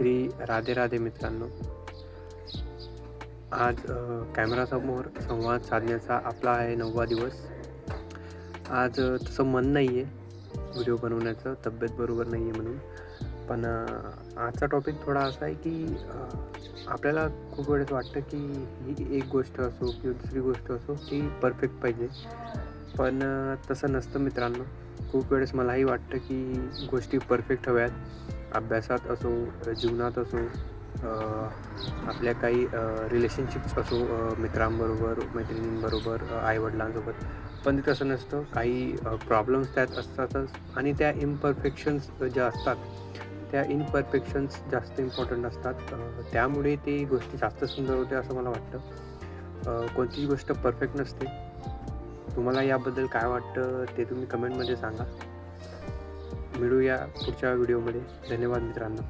श्री राधे राधे मित्रांनो. आज कॅमेरासमोर संवाद साधण्याचा आपला आहे 9वा दिवस. आज तसं मन नाही आहे व्हिडिओ बनवण्याचं, तब्येत बरोबर नाही आहे म्हणून. पण आजचा टॉपिक थोडा असा आहे की आपल्याला खूप वेळेस वाटतं की ही एक गोष्ट असो किंवा दुसरी गोष्ट असो ती परफेक्ट पाहिजे. पण तसं नसतं मित्रांनो. खूप वेळेस मलाही वाटतं की गोष्टी परफेक्ट हव्यात. अभ्यासात असो, जीवनात असो, आपल्या काही रिलेशनशिप्स असो, मित्रांबरोबर, मैत्रिणींबरोबर, आईवडिलांसोबत. पण ते तसं नसतं. काही प्रॉब्लेम्स त्यात असतातच आणि त्या इम्परफेक्शन्स ज्या असतात त्या इम्परफेक्शन्स जास्त इम्पॉर्टंट असतात. त्यामुळे ती गोष्टी जास्त सुंदर होते असं मला वाटतं. कोणतीही गोष्ट परफेक्ट नसते. तुम्हाला याबद्दल काय वाटतं ते तुम्ही कमेंटमध्ये सांगा. मिळूया पुढच्या व्हिडिओमध्ये. धन्यवाद मित्रांनो.